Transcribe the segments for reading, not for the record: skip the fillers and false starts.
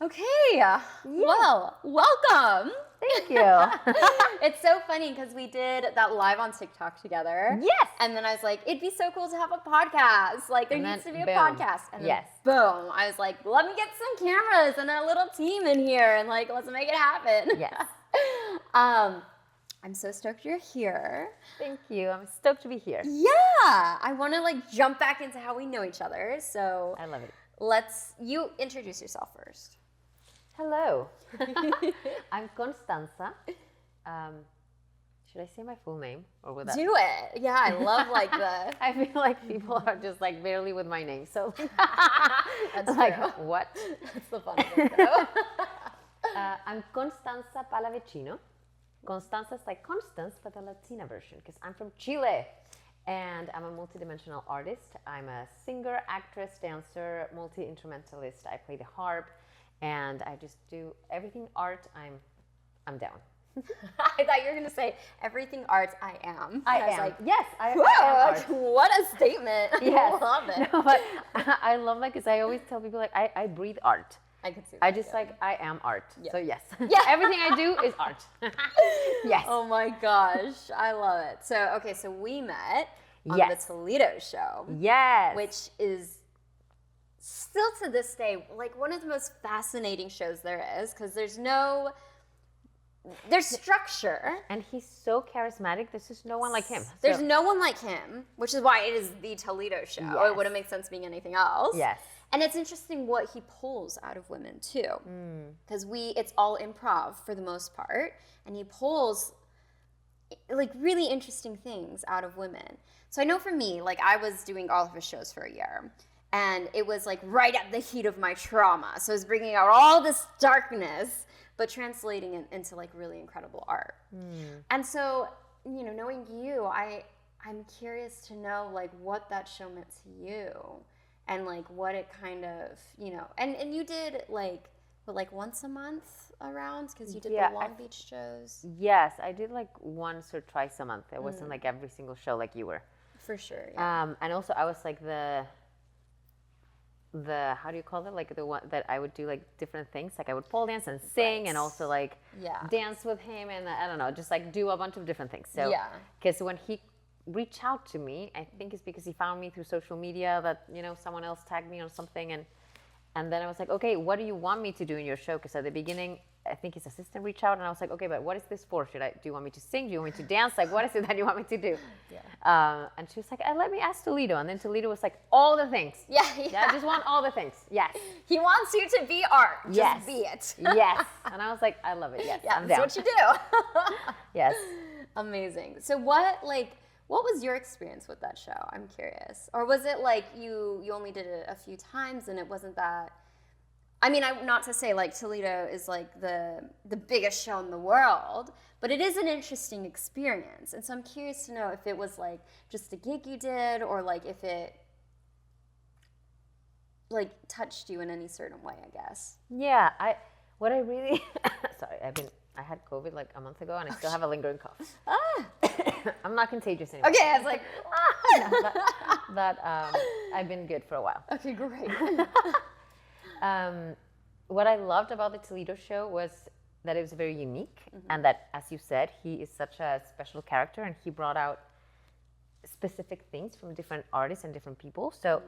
Okay, well, welcome. Thank you. It's so funny because we did that live on TikTok together. Yes. And then I was like, it'd be so cool to have a podcast. Like, there And needs to then be a boom. podcast. And then Yes. boom, I was like, let me get some cameras and a little team in here and like, let's make it happen. Yes. I'm so stoked you're here. Thank you. I'm stoked to be here. Yeah, I want to like jump back into how we know each other. So I love it. you introduce yourself first. Hello. I'm Constanza. Should I say my full name or would that? Do it. Yeah, I love like the. I feel like people are just like barely with my name, so That's like true. what? That's the fun thing, though. I'm Constanza Pallavecino. Constanza is like Constance, but the Latina version, because I'm from Chile, and I'm a multidimensional artist. I'm a singer, actress, dancer, multi-instrumentalist. I play the harp, and I just do everything art. I'm down. I thought you were gonna say everything arts. I am. I was am. like, Yes, I am whoa, art. what a statement. Yes. I love it. No, but I love that because I always tell people like I breathe art. I can see that. I just yeah. like I am art. Yeah. So yes. Yeah. Everything I do is art. Yes. Oh my gosh, I love it. So so we met on Yes. the Toledo show, Yes. which is still to this day like one of the most fascinating shows there is because there's structure. And he's so charismatic. There's just no one like him. There's So- no one like him, which is why it is the Toledo show. Yes. It wouldn't make sense being anything else. Yes. And it's interesting what he pulls out of women too, because it's all improv for the most part, and he pulls like really interesting things out of women. So I know for me, like I was doing all of his shows for a year, and it was like right at the heat of my trauma. So I was bringing out all this darkness, but translating it into like really incredible art. And so, knowing you, I'm curious to know like what that show meant to you. And like what it kind of, and you did like once a month around because you did Yeah, the Long Beach shows. Yes, I did like once or twice a month. It wasn't like every single show like you were. For sure. Yeah. And also I was like the how do you call it? Like the one that I would do like different things. Like I would pole dance and sing and also like dance with him and I don't know, just like do a bunch of different things. So because when he reached out to me, I think it's because he found me through social media that someone else tagged me on something and then I was like, okay, what do you want me to do in your show? Because at the beginning I think his assistant reached out and I was like, okay, but what is this for? Do you want me to sing? Do you want me to dance? Like what is it that you want me to do? And she was like, let me ask Toledo. And then Toledo was like, all the things. I just want all the things. Yes. He wants you to be art. Just Yes. be it. Yes. And I was like, I love it. Yes. Yeah, I'm that's down. what you do. Yes. Amazing. So what was your experience with that show? I'm curious. Or was it like you only did it a few times and it wasn't that? I mean, not to say like Toledo is like the biggest show in the world, but it is an interesting experience. And so I'm curious to know if it was like just a gig you did or like if it like touched you in any certain way, I guess. Yeah. What I really sorry, I had COVID like a month ago and I still have a lingering cough. I'm not contagious anymore. Okay, I was like, but I've been good for a while. okay, great. What I loved about the Toledo show was that it was very unique and that, as you said, he is such a special character and he brought out specific things from different artists and different people. So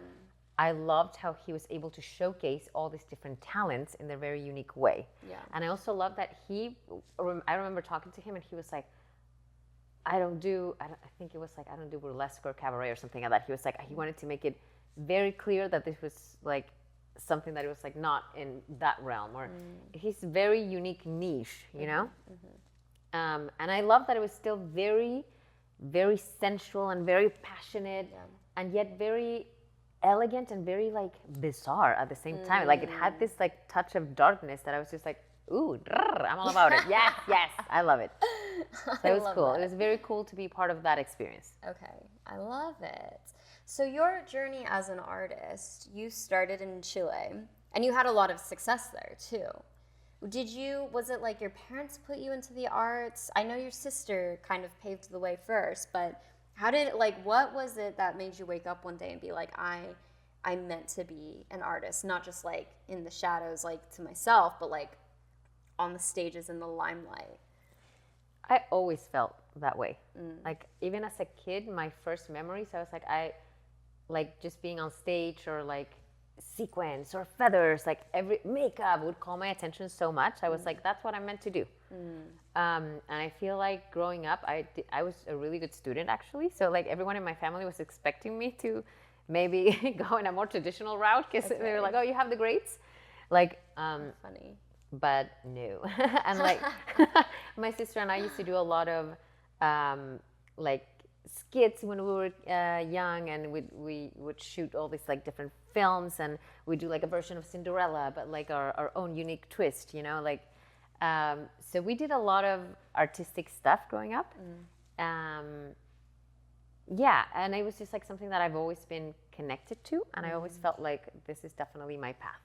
I loved how he was able to showcase all these different talents in their very unique way. Yeah. And I also love that I remember talking to him and he was like, I think it was like, I don't do burlesque or cabaret or something like that. He was like, he wanted to make it very clear that this was like something that it was like not in that realm or his very unique niche, and I love that it was still very, very sensual and very passionate and yet very elegant and very like bizarre at the same time. Like it had this like touch of darkness that I was just like, ooh, I'm all about it. Yes, I love it. So it was cool. It was very cool to be part of that experience. Okay, I love it. So your journey as an artist, you started in Chile, and you had a lot of success there too. Was it like your parents put you into the arts? I know your sister kind of paved the way first, but what was it that made you wake up one day and be like, I I'm meant to be an artist, not just like in the shadows, like to myself, but like on the stages in the limelight. I always felt that way. Like even as a kid, my first memories, I was like, I like just being on stage or like sequins or feathers, like every makeup would call my attention so much. I was like, that's what I'm meant to do. And I feel like growing up, I was a really good student actually. So like everyone in my family was expecting me to maybe go in a more traditional route because they were like, oh, you have the grades. Like, Funny. but no. And like my sister and I used to do a lot of like skits when we were young, and we would shoot all these like different films, and we do like a version of Cinderella, but like our own unique twist, you know, like so we did a lot of artistic stuff growing up. Yeah, and it was just like something that I've always been connected to, and I always felt like this is definitely my path.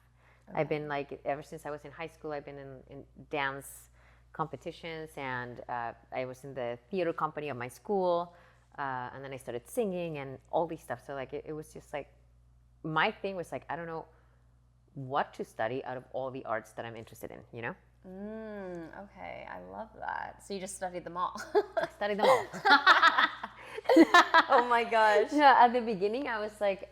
I've been like, ever since I was in high school, I've been in dance competitions, and I was in the theater company of my school, and then I started singing and all these stuff. So like it was just like, my thing was like, I don't know what to study out of all the arts that I'm interested in, you know? Okay, I love that. So you just studied them all. I studied them all. Oh my gosh. Yeah, at the beginning I was like,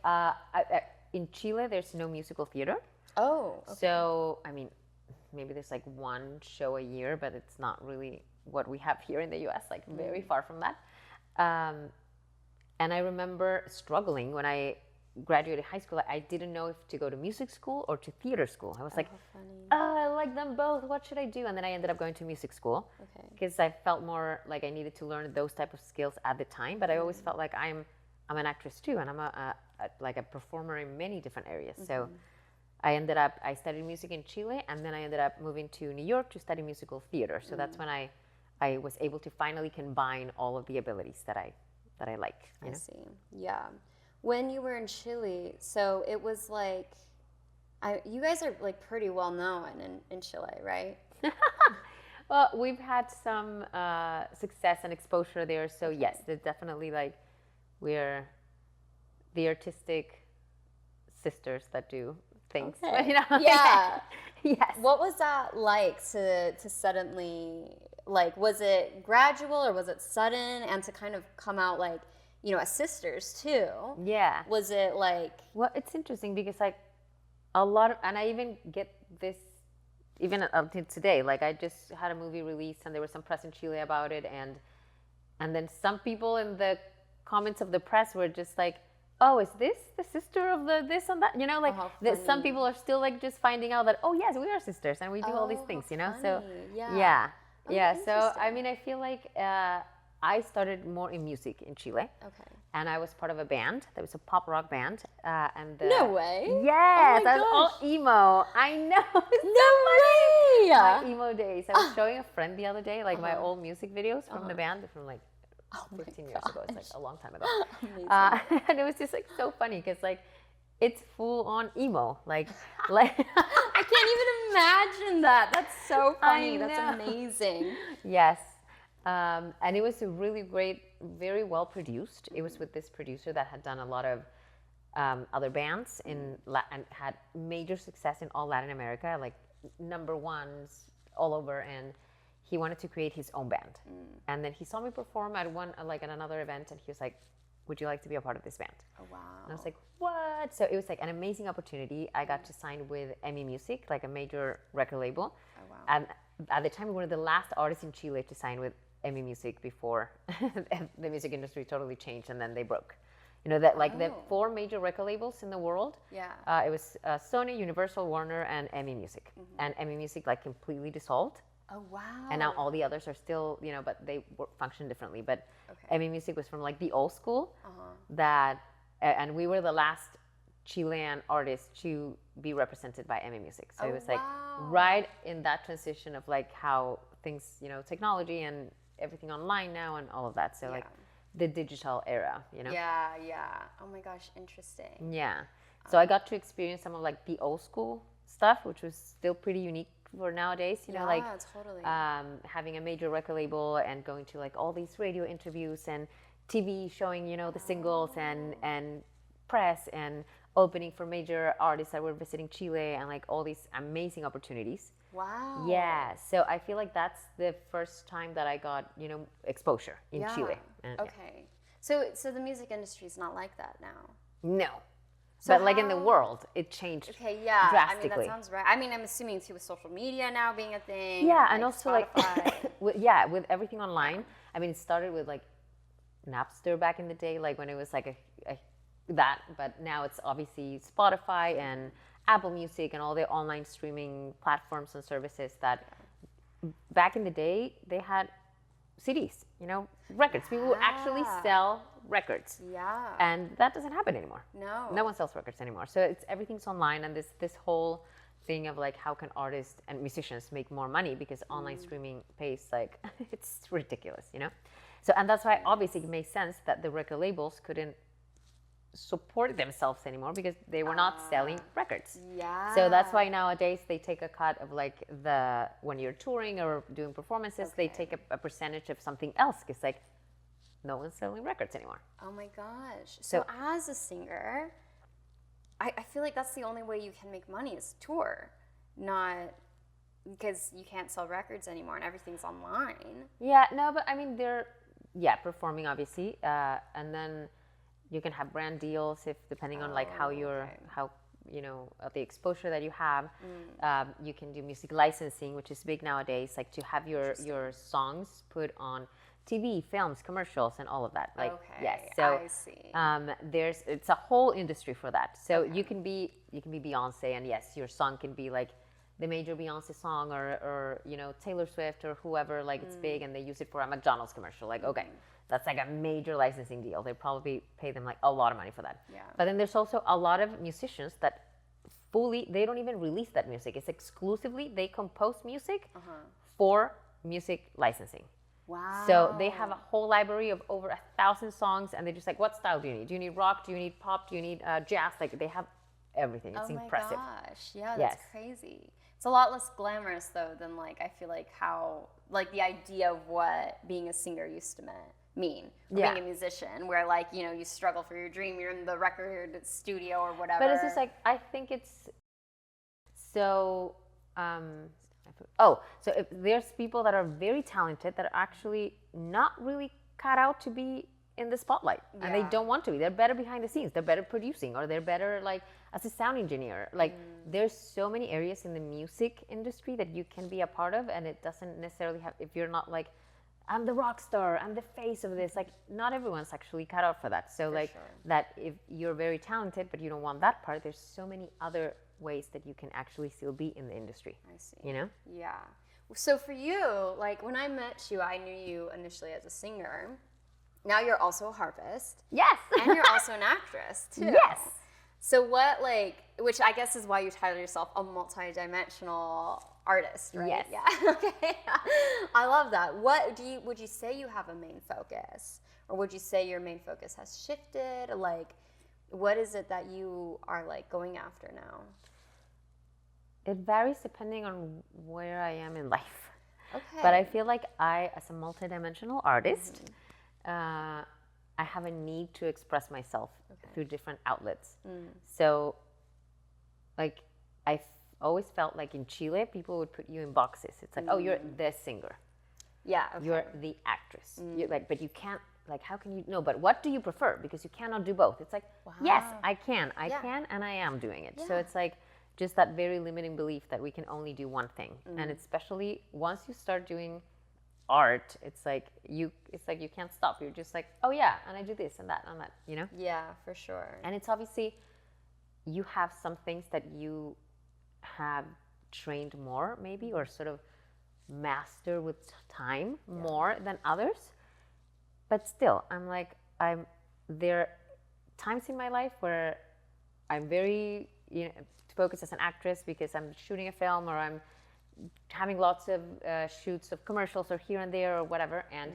in Chile there's no musical theater. Oh, okay. So, I mean, maybe there's like one show a year, but it's not really what we have here in the US, like very far from that. And I remember struggling when I graduated high school. I didn't know if to go to music school or to theater school. I was like, oh, I like them both. What should I do? And then I ended up going to music school because I felt more like I needed to learn those type of skills at the time. But I always felt like I'm an actress too, and I'm like a performer in many different areas. So I studied music in Chile, and then I ended up moving to New York to study musical theater. So that's when I was able to finally combine all of the abilities that I like. You know? I see. Yeah. When you were in Chile, so it was like, you guys are like pretty well known in Chile, right? Well, we've had some success and exposure there. So yes, there's definitely like, we're the artistic sisters that do things. Okay. You know? Yeah. Yes. What was that like to suddenly, like, was it gradual or was it sudden, and to kind of come out like, you know, as sisters too? Yeah. Was it like? Well, it's interesting because like a lot of, and I even get this even until today. Like I just had a movie release, and there was some press in Chile about it, and then some people in the comments of the press were just like, oh, is this the sister of the this and that? You know, like some people are still like just finding out that, oh yes, we are sisters and we do all these things, you know? So yeah. So I mean, I feel like I started more in music in Chile. Okay. And I was part of a band. That was a pop rock band. No way. Yes, Oh my I was all emo. I know. No way. My emo days. I was showing a friend the other day, like my old music videos from the band from like 15 years ago. It's like a long time ago. And it was just like so funny because like it's full on emo. Like I can't even imagine that. That's so funny. That's amazing. Yes. And it was a really great, very well produced. It was with this producer that had done a lot of other bands and had major success in all Latin America, like number ones all over. And he wanted to create his own band. And then he saw me perform at another event, and he was like, would you like to be a part of this band? Oh, wow. And I was like, what? So it was like an amazing opportunity. I got to sign with EMI Music, like a major record label. Oh, wow. And at the time, we were the last artists in Chile to sign with EMI Music before the music industry totally changed, and then they broke. You know, that like the 4 major record labels in the world. Yeah. It was Sony, Universal, Warner, and EMI Music. And EMI Music like completely dissolved. Oh, wow. And now all the others are still, you know, but they function differently. But EMI Music was from like the old school that, and we were the last Chilean artists to be represented by EMI Music. So it was like right in that transition of like how things, you know, technology and everything online now and all of that. So like the digital era, you know? Yeah. Oh my gosh, interesting. Yeah. So I got to experience some of like the old school stuff, which was still pretty unique for nowadays, you know, like totally. having a major record label and going to like all these radio interviews and TV showing, you know, the singles and press and opening for major artists that were visiting Chile and like all these amazing opportunities. Wow. Yeah, so I feel like that's the first time that I got, exposure in Chile. And, Okay. So the music industry is not like that now. No. So But like in the world, it changed Okay, yeah. drastically. I mean, that sounds right. I mean, I'm assuming too with social media now being a thing. Yeah, and and also Spotify. with everything online. I mean, it started with like Napster back in the day, like when it was like that, but now it's obviously Spotify and Apple Music and all the online streaming platforms and services that back in the day they had CDs, records. People would actually sell records. Yeah. And that doesn't happen anymore. No. No one sells records anymore. So everything's online, and this whole thing of like how can artists and musicians make more money because online streaming pays like it's ridiculous, So and that's why obviously it makes sense that the record labels couldn't support themselves anymore because they were not selling records. Yeah. So that's why nowadays they take a cut of like when you're touring or doing performances, they take a percentage of something else because like no one's selling records anymore. Oh my gosh. So as a singer, I feel like that's the only way you can make money is tour, not because you can't sell records anymore and everything's online. Yeah, no, but I mean they're performing obviously, and then you can have brand deals if depending on like how the exposure that you have. You can do music licensing, which is big nowadays, like to have your songs put on TV, films, commercials, and all of that. Like yes, so I see. It's a whole industry for that. So you can be Beyonce, and yes, your song can be like the major Beyonce song or Taylor Swift or whoever, like it's big and they use it for a McDonald's commercial. Like okay, that's like a major licensing deal. They probably pay them like a lot of money for that. Yeah. But then there's also a lot of musicians that they don't even release that music. It's exclusively they compose music for music licensing. Wow. So they have a whole library of over 1,000 songs, and they're just like, what style do you need? Do you need rock? Do you need pop? Do you need jazz? Like they have everything. It's impressive. Oh my gosh. Yeah, that's crazy. It's a lot less glamorous though than like I feel like how like the idea of what being a singer used to mean or being a musician, where like you struggle for your dream, you're in the record studio or whatever. But it's just like I think it's so. So if there's people that are very talented that are actually not really cut out to be in the spotlight, and they don't want to be. They're better behind the scenes. They're better producing, or they're better like as a sound engineer. Like there's so many areas in the music industry that you can be a part of, and it doesn't necessarily have. If you're not like, I'm the rock star, I'm the face of this. Like not everyone's actually cut out for that. So that if you're very talented but you don't want that part, there's so many other ways that you can actually still be in the industry. I see. Yeah. So for you, like when I met you, I knew you initially as a singer. Now you're also a harpist. Yes. And you're also an actress too. Yes. So what which I guess is why you title yourself a multi-dimensional artist, right? Yes. Yeah. Okay. I love that. Would you say you have a main focus, or would you say your main focus has shifted? Like, what is it that you are like going after now? It varies depending on where I am in life. Okay. But I feel like as a multidimensional artist, I have a need to express myself through different outlets. So, like, I've always felt like in Chile, people would put you in boxes. It's like, oh, you're the singer. Yeah. Okay. You're the actress. You're like, but you can't. Like, how can you? No, but what do you prefer? Because you cannot do both. It's like, yes, I can, and I am doing it. So it's like just that very limiting belief that we can only do one thing, and especially once you start doing art, it's like you can't stop. You're just like, oh yeah, and I do this and that and that, Yeah, for sure. And it's obviously you have some things that you have trained more, maybe, or sort of master with time more than others. But still, there are times in my life where I'm very, focused as an actress because I'm shooting a film or I'm having lots of shoots of commercials or here and there or whatever, and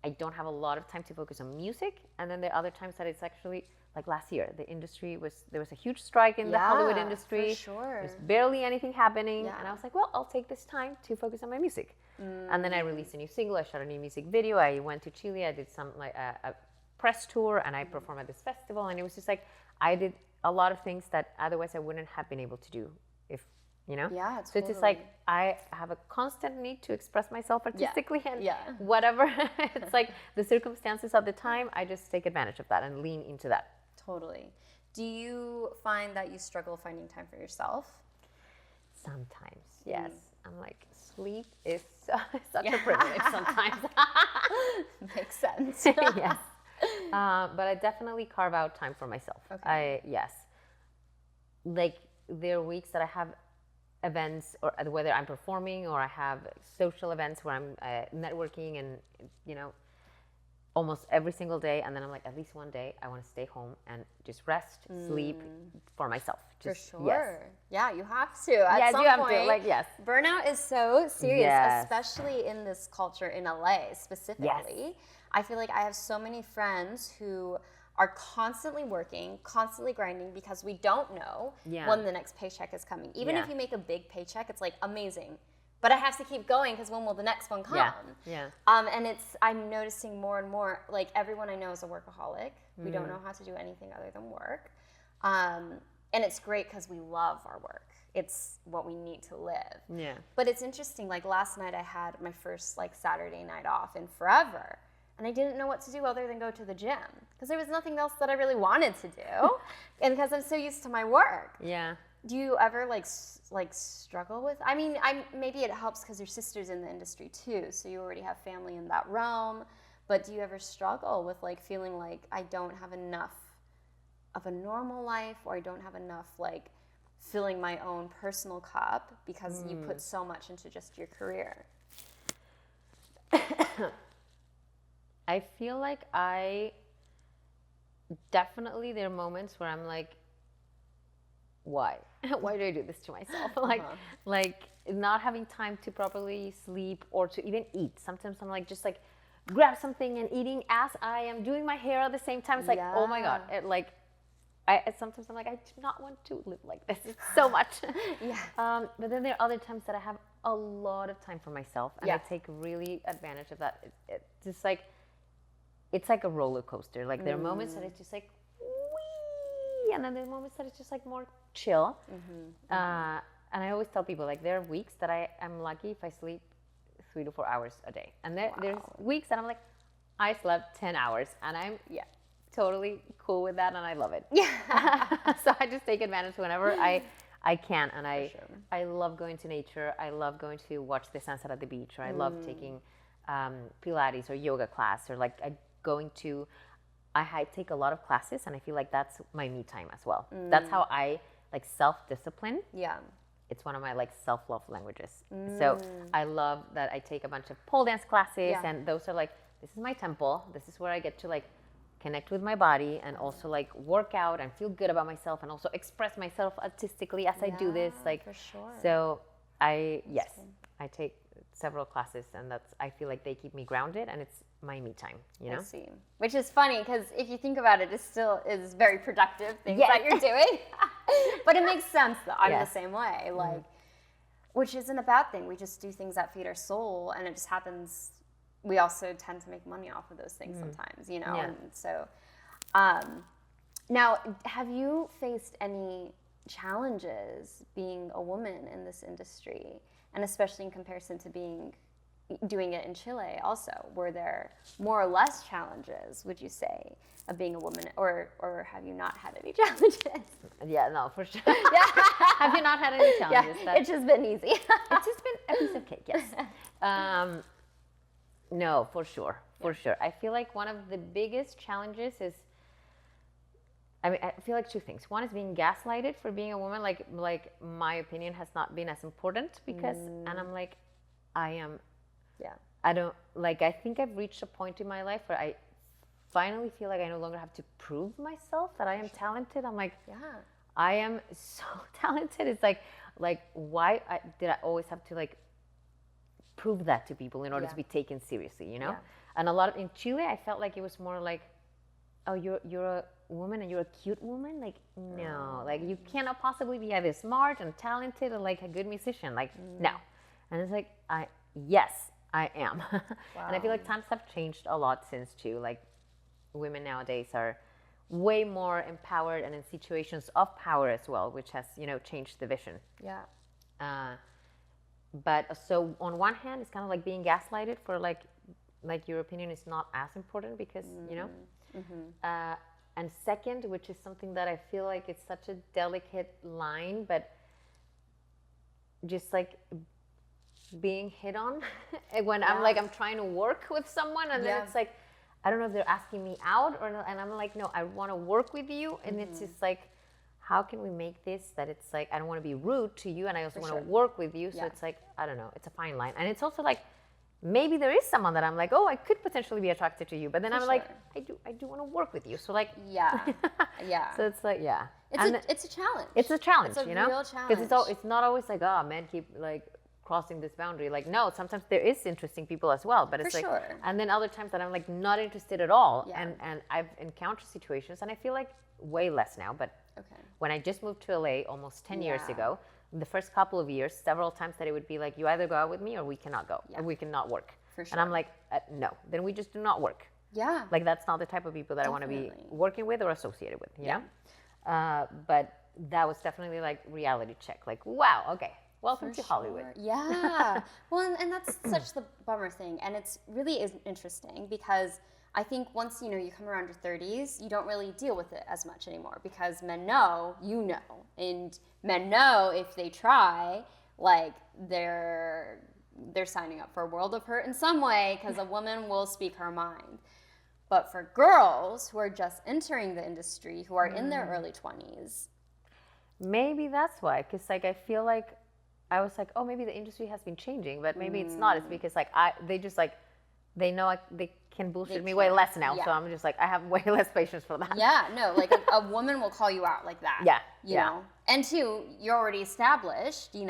I don't have a lot of time to focus on music. And then there are other times that it's actually, like last year, there was a huge strike in the Hollywood industry. For sure. There's barely anything happening. And I was like, well, I'll take this time to focus on my music. And then I released a new single, I shot a new music video, I went to Chile, I did some a press tour, and I performed at this festival, and it was just like, I did a lot of things that otherwise I wouldn't have been able to do if, Yeah, So it's just like I have a constant need to express myself artistically and whatever. It's like the circumstances of the time, I just take advantage of that and lean into that. Totally. Do you find that you struggle finding time for yourself? Sometimes, yes. I'm like, sleep is such a privilege sometimes. Makes sense. Yes. But I definitely carve out time for myself. Okay. Yes. Like, there are weeks that I have events, or whether I'm performing or I have social events where I'm networking and, almost every single day. And then I'm like, at least one day, I want to stay home and just rest, sleep for myself. Just, for sure. Yes. Yeah, you have to. At some you have point, to. Like, yes. Burnout is so serious, Yes. especially in this culture in LA specifically. Yes. I feel like I have so many friends who are constantly working, constantly grinding because we don't know when the next paycheck is coming. Even if you make a big paycheck, it's like amazing. But I have to keep going because when will the next one come? Yeah. And I'm noticing more and more, like everyone I know is a workaholic. We don't know how to do anything other than work. And it's great because we love our work. It's what we need to live. Yeah. But it's interesting, like last night I had my first like Saturday night off in forever. And I didn't know what to do other than go to the gym because there was nothing else that I really wanted to do. And because I'm so used to my work. Yeah. Do you ever like struggle with? I mean, maybe it helps because your sister's in the industry too, so you already have family in that realm. But do you ever struggle with like feeling like I don't have enough of a normal life, or I don't have enough like filling my own personal cup because you put so much into just your career? I feel like definitely there are moments where I'm like, why? Why do I do this to myself? Like not having time to properly sleep or to even eat. Sometimes I'm like, just like grab something and eating as I am doing my hair at the same time. It's like, oh my God. Sometimes I'm like, I do not want to live like this. It's so much. But then there are other times that I have a lot of time for myself and I take really advantage of that. It's just like, it's like a roller coaster. Like there are moments that it's just like, wee, and then there are moments that it's just like more chill. And I always tell people, like, there are weeks that I'm lucky if I sleep 3 to 4 hours a day. And there's weeks that I'm like, I slept 10 hours and I'm totally cool with that and I love it. So I just take advantage whenever I can. And I love going to nature. I love going to watch the sunset at the beach, or I love taking Pilates or yoga class, or like I take a lot of classes and I feel like that's my me time as well. That's how I like self-discipline. It's one of my like self-love languages. So I love that I take a bunch of pole dance classes and those are like, this is my temple. This is where I get to like connect with my body and also like work out and feel good about myself and also express myself artistically as I do this. Like, for sure. So I take several classes and I feel like they keep me grounded and it's my me time, I see. Which is funny because if you think about it, it still is very productive things that you're doing. But it makes sense though. I'm the same way. Like, which isn't a bad thing. We just do things that feed our soul and it just happens. We also tend to make money off of those things sometimes, And so, now, have you faced any challenges being a woman in this industry? And especially in comparison to doing it in Chile also, were there more or less challenges, would you say, of being a woman, or have you not had any challenges? Yeah, no, for sure. Have you not had any challenges? It's just been easy. It's just been a piece of cake, yes. No, for sure, for sure. I feel like one of the biggest challenges is, I feel like two things. One is being gaslighted for being a woman. Like my opinion has not been as important because, and I'm like, I don't, like, I think I've reached a point in my life where I finally feel like I no longer have to prove myself that I am talented. I'm like, I am so talented. It's like why did I always have to like prove that to people in order to be taken seriously, And a lot in Chile, I felt like it was more like, oh, you're a woman and you're a cute woman? Like, no, like you cannot possibly be either smart and talented and like a good musician. Like, no. And it's like, yes, I am. And I feel like times have changed a lot since too. Like women nowadays are way more empowered and in situations of power as well, which has, changed the vision. Yeah. But so on one hand, it's kind of like being gaslighted for like your opinion is not as important because, and second, which is something that I feel like it's such a delicate line, but just like being hit on when I'm trying to work with someone and then it's like, I don't know if they're asking me out or not, and I'm like, no, I want to work with you. And it's just like, how can we make this that it's like, I don't want to be rude to you and I also want to work with you. So it's like, I don't know, it's a fine line. And it's also like, maybe there is someone that I'm like, oh, I could potentially be attracted to you. But then I'm like, I do want to work with you. So like, yeah. So it's like, It's a challenge. It's a challenge, It's a real challenge. Because it's not always like, oh, men keep like crossing this boundary. Like, no, sometimes there is interesting people as well. But it's like, and then other times that I'm like not interested at all. Yeah. And I've encountered situations and I feel like way less now. But when I just moved to LA almost 10 years ago, the first couple of years, several times that it would be like, you either go out with me or we cannot go, or we cannot work. For sure. And I'm like, no, then we just do not work. Yeah. Like, that's not the type of people that I want to be working with or associated with, you know? But that was definitely like reality check. Like, wow, okay, welcome to Hollywood. Yeah. Well, and that's such the bummer thing. And it's really is interesting because I think once, you come around your 30s, you don't really deal with it as much anymore because men know, and men know if they try, like they're signing up for a world of hurt in some way because a woman will speak her mind. But for girls who are just entering the industry, who are in their early 20s. Maybe that's why, because like I feel like I was like, oh, maybe the industry has been changing, but maybe it's not. It's because like they just like, they know they can bullshit me way less now. So I'm just like, I have way less patience for that. Yeah, no, like a woman will call you out like that. Yeah. You know? And two, you're already established, you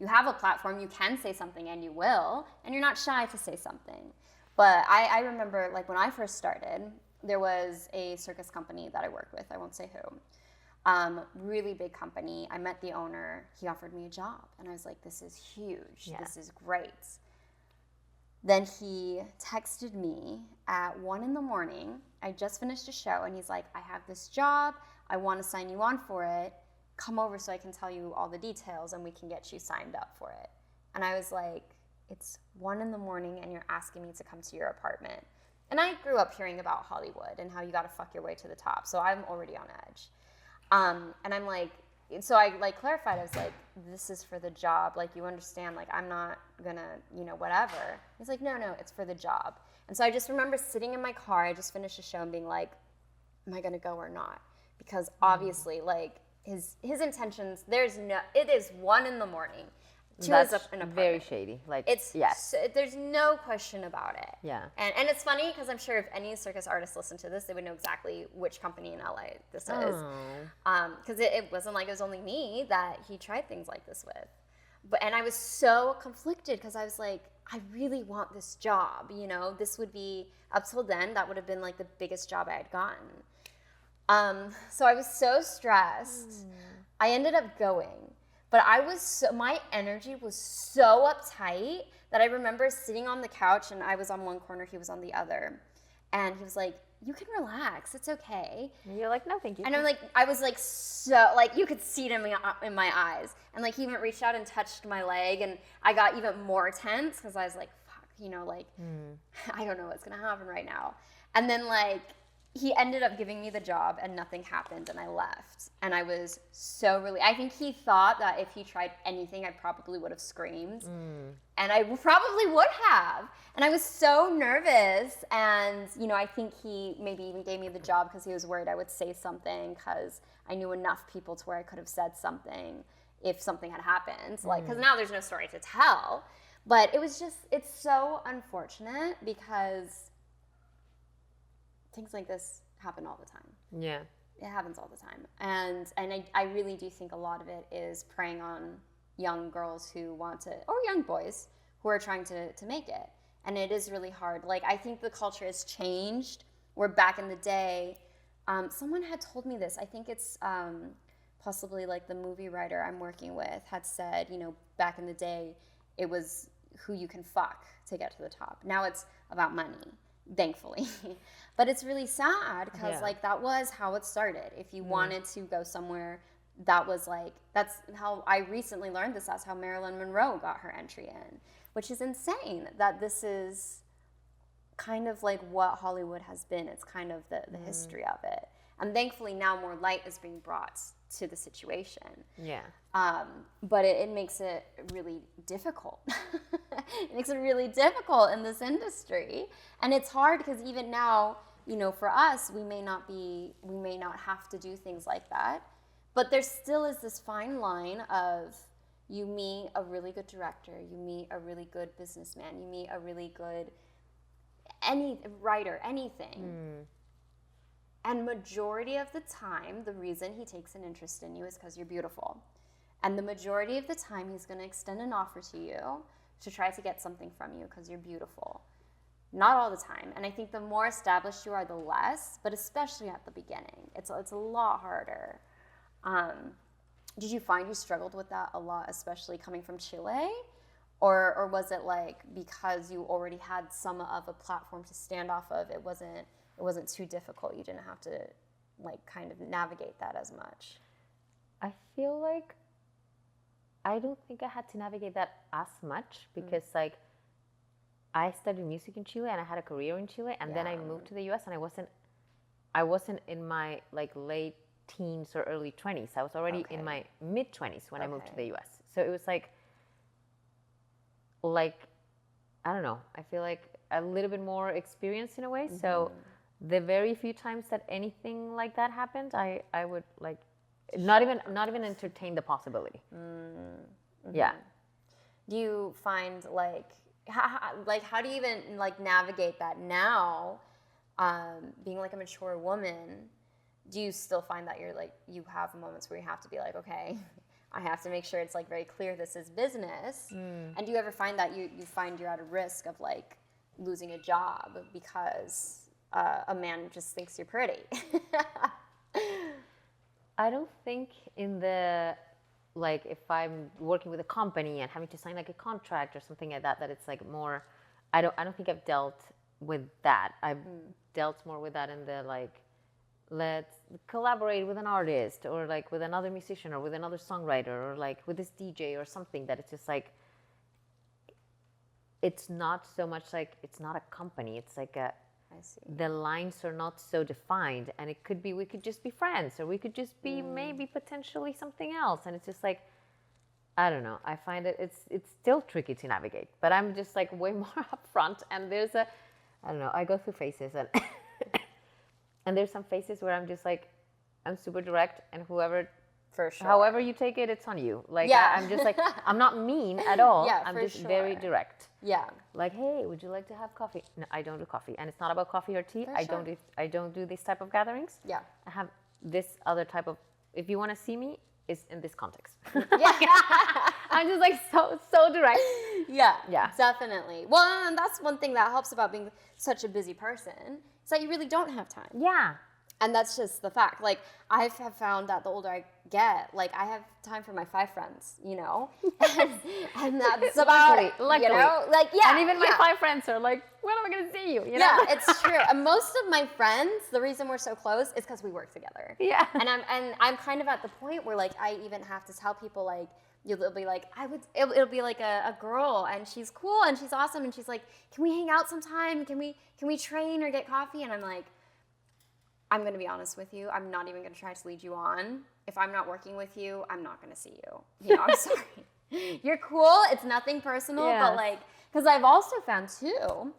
have a platform, you can say something and you will, and you're not shy to say something. But I remember like when I first started, there was a circus company that I worked with, I won't say who. Really big company. I met the owner, he offered me a job, and I was like, this is huge, this is great. Then he texted me at 1 a.m. I just finished a show, and he's like, I have this job. I want to sign you on for it. Come over so I can tell you all the details, and we can get you signed up for it. And I was like, it's 1 a.m. and you're asking me to come to your apartment. And I grew up hearing about Hollywood and how you got to fuck your way to the top. So I'm already on edge. And I'm like, so I like clarified, I was like, this is for the job. Like, you understand, like, I'm not gonna, whatever. He's like, no, it's for the job. And so I just remember sitting in my car, I just finished a show and being like, am I gonna go or not? Because obviously, like, his intentions, it is 1 a.m. That's very shady. Like, there's no question about it. Yeah. And it's funny because I'm sure if any circus artists listen to this, they would know exactly which company in LA this is. Because it wasn't like it was only me that he tried things like this with. And I was so conflicted because I was like, I really want this job. This would be, up till then, that would have been like the biggest job I had gotten. So I was so stressed. I ended up going. But my energy was so uptight that I remember sitting on the couch and I was on one corner, he was on the other. And he was like, you can relax, it's okay. And you're like, no, thank you. And I was like, so, like, you could see it in my eyes. And like, he even reached out and touched my leg and I got even more tense because I was like, fuck, I don't know what's gonna happen right now. And then like, he ended up giving me the job and nothing happened and I left. And I was so really, I think he thought that if he tried anything, I probably would have screamed. And I probably would have. And I was so nervous. And, I think he maybe even gave me the job because he was worried I would say something because I knew enough people to where I could have said something if something had happened. Like, because now there's no story to tell. But it's so unfortunate because things like this happen all the time. Yeah. It happens all the time. And I really do think a lot of it is preying on young girls who want to, or young boys who are trying to make it. And it is really hard. Like, I think the culture has changed. Where back in the day, someone had told me this. I think it's possibly like the movie writer I'm working with had said, back in the day, it was who you can fuck to get to the top. Now it's about money. thankfully. But it's really sad because Yeah. like that was how it started. If you wanted to go somewhere, that was like, that's how I recently learned this. That's how Marilyn Monroe got her entry in, which is insane that this is kind of like what Hollywood has been. It's kind of the history of it. And thankfully now more light is being brought to the situation. Yeah. But it makes it really difficult. It makes it really difficult in this industry. And it's hard because even now, you know, for us, we may not have to do things like that. But there still is this fine line of you meet a really good director, you meet a really good businessman, you meet a really good writer, anything. And majority of the time, the reason he takes an interest in you is because you're beautiful. And the majority of the time, he's going to extend an offer to you to try to get something from you because you're beautiful. Not all the time. And I think the more established you are, the less, but especially at the beginning. It's a lot harder. Did you find you struggled with that a lot, especially coming from Chile? Or was it like because you already had some of a platform to stand off of, it wasn't too difficult? You didn't have to like kind of navigate that as much? I feel like I don't think I had to navigate that as much because like I studied music in Chile and I had a career in Chile, and then I moved to the US, and I wasn't in my like late teens or early 20s. I was already in my mid 20s when I moved to the US. So it was like I don't know, I feel like a little bit more experience in a way. So the very few times that anything like that happened, I would like not even entertain the possibility. Yeah. Do you find like how do you even like navigate that now, being like a mature woman? Do you still find that you're like, you have moments where you have to be like, okay, I have to make sure it's like very clear this is business? And do you ever find that you find you're at a risk of like losing a job because a man just thinks you're pretty? I don't think in the, like if I'm working with a company and having to sign like a contract or something like that, that it's like more, I don't think I've dealt with that. I've dealt more with that in the like, let's collaborate with an artist or like with another musician or with another songwriter or like with this DJ or something, that it's just like, it's not so much like, it's not a company. It's like I see. The lines are not so defined, and it could be, we could just be friends, or we could just be maybe potentially something else. And it's just like, I don't know. I find it's still tricky to navigate, but I'm just like way more upfront. And there's I don't know, I go through phases, and and there's some phases where I'm just like, I'm super direct, and For sure. however you take it, it's on you. Like, Yeah. I'm just like, I'm not mean at all. Yeah, I'm for just very sure. direct. Yeah. Like, hey, would you like to have coffee? No, I don't do coffee, and it's not about coffee or tea. For I sure. don't do this type of gatherings. Yeah. I have this other type of. If you want to see me, is in this context. Yeah. I'm just like so direct. Yeah. Yeah. Definitely. Well, and that's one thing that helps about being such a busy person, is that you really don't have time. Yeah. And that's just the fact. Like, I have found that the older I get, like, I have time for my 5 friends, you know? And that's about it, Luckily. you know? Like, yeah. And even my yeah. 5 friends are like, when am I going to see you? You Yeah, know? it's true. And most of my friends, the reason we're so close is because we work together. Yeah. And I'm kind of at the point where, like, I even have to tell people, like, it'll be like, it'll be like a girl, and she's cool and she's awesome, and she's like, can we hang out sometime? Can we train or get coffee? And I'm like, I'm going to be honest with you. I'm not even going to try to lead you on. If I'm not working with you, I'm not going to see you. You know, I'm sorry. You're cool. It's nothing personal, but like, because I've also found too,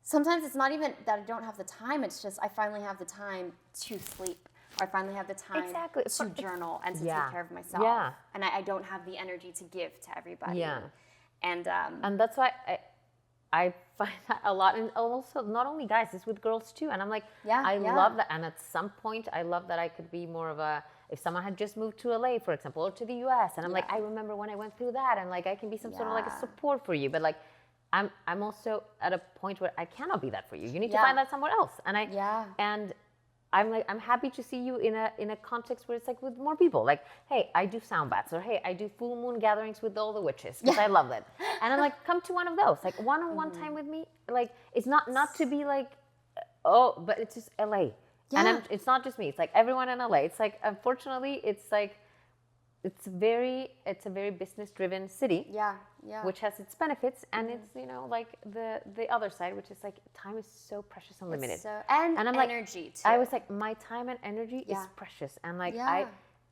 sometimes it's not even that I don't have the time. It's just I finally have the time to sleep, or I finally have the time to journal and to take care of myself. Yeah. And I don't have the energy to give to everybody. Yeah. And that's why I find that a lot, and also not only guys, it's with girls too. And I'm like, I love that. And at some point, I love that I could be more of a, if someone had just moved to LA, for example, or to the US, and I'm like, I remember when I went through that, and like I can be some sort of like a support for you. But like, I'm also at a point where I cannot be that for you. You need to find that somewhere else. And I'm happy to see you in a context where it's like with more people. Like, hey, I do sound baths, or hey, I do full moon gatherings with all the witches because I love it. And I'm like, come to one of those, like one-on-one time with me. Like, it's not to be like, oh, but it's just LA. Yeah. And it's not just me. It's like everyone in LA. It's like, unfortunately, it's like, it's a very business-driven city. Yeah, yeah. Which has its benefits, and it's, you know, like the other side, which is like time is so precious and limited. And I'm energy like, too. I was like, my time and energy is precious, and like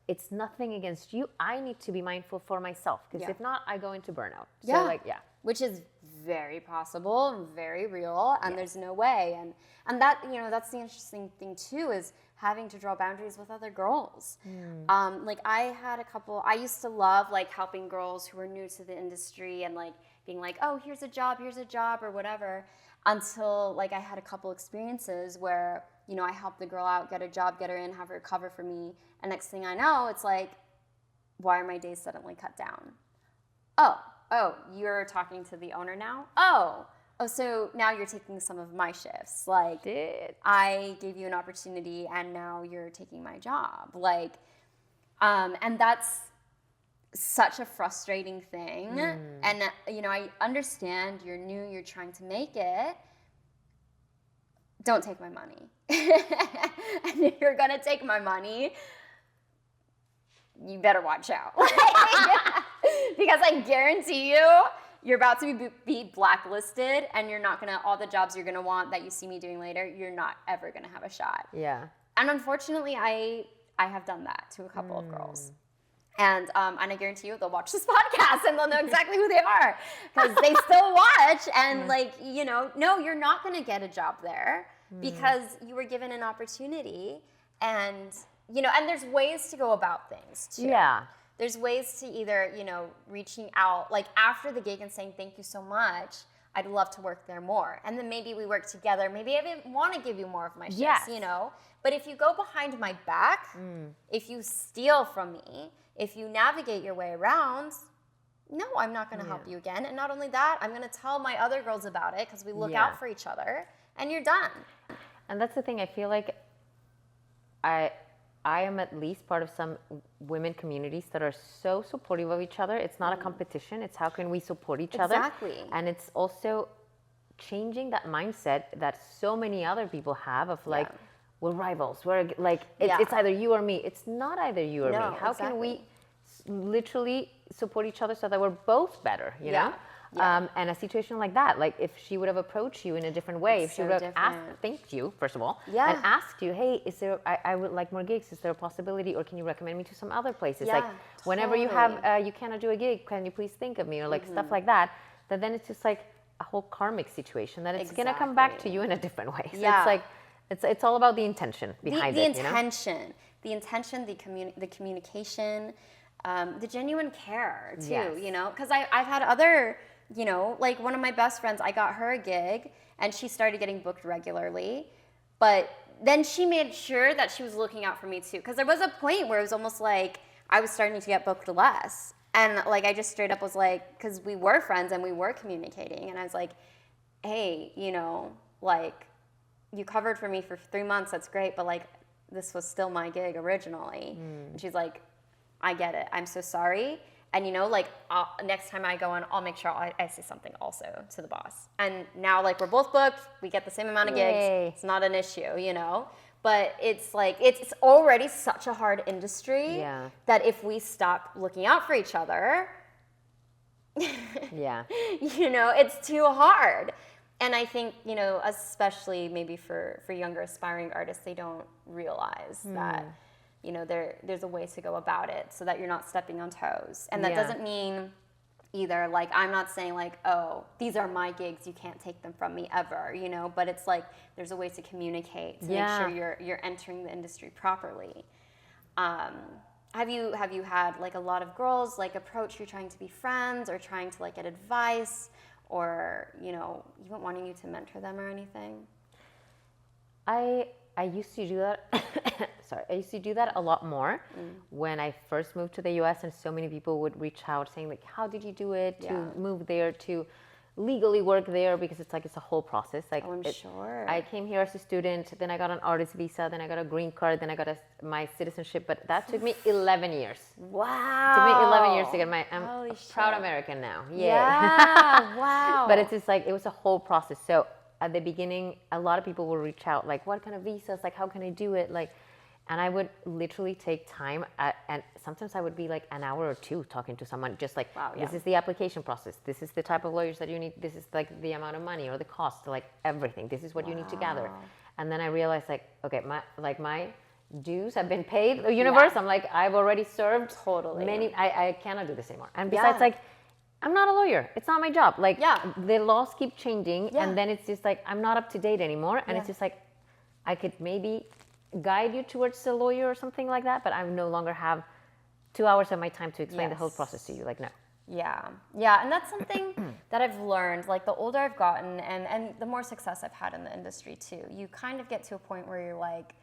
it's nothing against you. I need to be mindful for myself, because if not, I go into burnout. So like, which is very possible and very real, and there's no way. And that, you know, that's the interesting thing too, is having to draw boundaries with other girls. Like I used to love like helping girls who were new to the industry and like being like, oh, here's a job or whatever, until like I had a couple experiences where, you know, I helped the girl out, get a job, get her in, have her cover for me. And next thing I know, it's like, why are my days suddenly cut down? Oh, you're talking to the owner now? Oh, so now you're taking some of my shifts. Like, I gave you an opportunity and now you're taking my job. Like, and that's such a frustrating thing. And, you know, I understand you're new, you're trying to make it. Don't take my money. And if you're going to take my money, you better watch out. Because I guarantee you, you're about to be blacklisted, and you're not gonna, all the jobs you're gonna want that you see me doing later, you're not ever gonna have a shot. Yeah. And unfortunately, I have done that to a couple of girls. And I guarantee you, they'll watch this podcast and they'll know exactly who they are, because they still watch. And like, you know, no, you're not gonna get a job there because you were given an opportunity. And, you know, and there's ways to go about things too. Yeah. There's ways to either, you know, reaching out, like after the gig and saying, thank you so much, I'd love to work there more. And then maybe we work together. Maybe I even want to give you more of my shifts, you know? But if you go behind my back, if you steal from me, if you navigate your way around, no, I'm not going to help you again. And not only that, I'm going to tell my other girls about it, because we look out for each other, and you're done. And that's the thing. I feel like I am at least part of some women communities that are so supportive of each other. It's not a competition. It's how can we support each other. Exactly. And it's also changing that mindset that so many other people have of like, we're rivals. We're like, it's either you or me. It's not either you or me. How can we literally support each other so that we're both better, you know? And a situation like that, like if she would have approached you in a different way, if she would have thanked you, first of all, and asked you, hey, is there, I would like more gigs, is there a possibility, or can you recommend me to some other places? Like whenever you have, you cannot do a gig, can you please think of me, or like stuff like that, that then it's just like a whole karmic situation that it's gonna come back to you in a different way. So it's like, it's all about the intention behind it. The intention, the communication, the genuine care too, you know, because I've had other, you know, like one of my best friends, I got her a gig and she started getting booked regularly, but then she made sure that she was looking out for me too, because there was a point where it was almost like I was starting to get booked less, and like I just straight up was like, because we were friends and we were communicating, and I was like, hey, you know, like you covered for me for 3 months, that's great, but like this was still my gig originally. And she's like, I get it, I'm so sorry. And you know, like next time I go in, I'll make sure I say something also to the boss. And now like we're both booked, we get the same amount of gigs. It's not an issue, you know? But it's like, it's already such a hard industry that if we stop looking out for each other, you know, it's too hard. And I think, you know, especially maybe for younger aspiring artists, they don't realize that, you know, there's a way to go about it so that you're not stepping on toes. And that doesn't mean either, like, I'm not saying like, oh, these are my gigs, you can't take them from me ever, you know, but it's like, there's a way to communicate to make sure you're entering the industry properly. Have you had like a lot of girls like approach you trying to be friends or trying to like get advice, or, you know, even wanting you to mentor them or anything? I used to do that. Sorry, I used to do that a lot more when I first moved to the US, and so many people would reach out saying like, how did you do it to move there, to legally work there because it's like it's a whole process. Like I'm sure. I came here as a student, then I got an artist visa, then I got a green card, then I got my citizenship. But that took me 11 years. Wow. It took me 11 years to get my. I'm Holy a shit. proud American now. Yay. Yeah. Wow. But it's just like it was a whole process. So at the beginning, a lot of people will reach out like, "What kind of visas? Like, how can I do it?" Like. And I would literally take time, and sometimes I would be like an hour or two talking to someone, just like, this is the application process, this is the type of lawyers that you need, this is like the amount of money or the cost, like everything, this is what you need to gather. And then I realized like, okay, my dues have been paid, the universe, I'm like, I've already served many, I cannot do this anymore. And besides like, I'm not a lawyer, it's not my job. Like the laws keep changing and then it's just like, I'm not up to date anymore. And it's just like, I could maybe guide you towards a lawyer or something like that, but I no longer have 2 hours of my time to explain the whole process to you. Like, no. Yeah, and that's something that I've learned, like the older I've gotten and the more success I've had in the industry too, you kind of get to a point where you're like,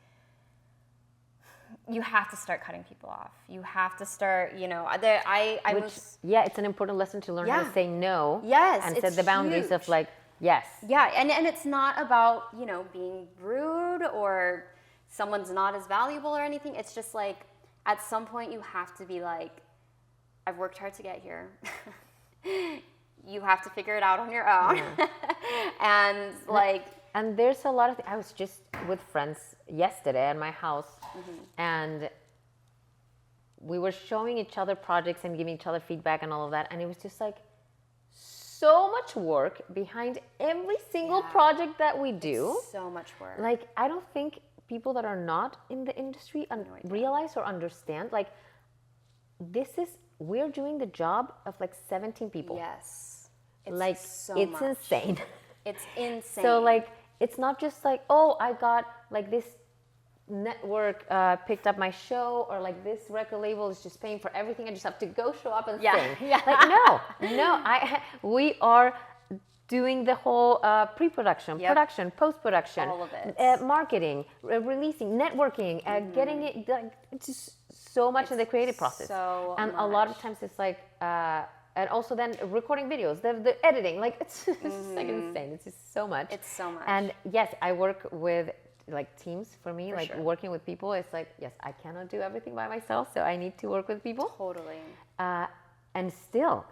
you have to start cutting people off. You have to start, it's an important lesson to learn how to say no. Yes, and set the boundaries of like, yes. Yeah, and it's not about, being rude or someone's not as valuable or anything. It's just like, at some point you have to be like, I've worked hard to get here. You have to figure it out on your own. And there's a lot of, I was just with friends yesterday at my house and we were showing each other projects and giving each other feedback and all of that. And it was just like so much work behind every single project that we do. So much work. Like, I don't think people that are not in the industry realize or understand, like, we're doing the job of like 17 people. Yes. It's much. Insane. It's insane. So like, it's not just like, oh, I got like this network picked up my show, or like this record label is just paying for everything. I just have to go show up and sing. Yeah. Like, no, we are doing the whole pre-production, production, post-production, all of it, marketing, releasing, networking, getting it. Like, it's just so much in the creative process. And a lot of times it's like, and also then recording videos, the editing, like it's like insane. It's just so much. It's so much. And yes, I work with like teams. For me, For sure. working with people, it's like, yes, I cannot do everything by myself, so I need to work with people. Totally. And still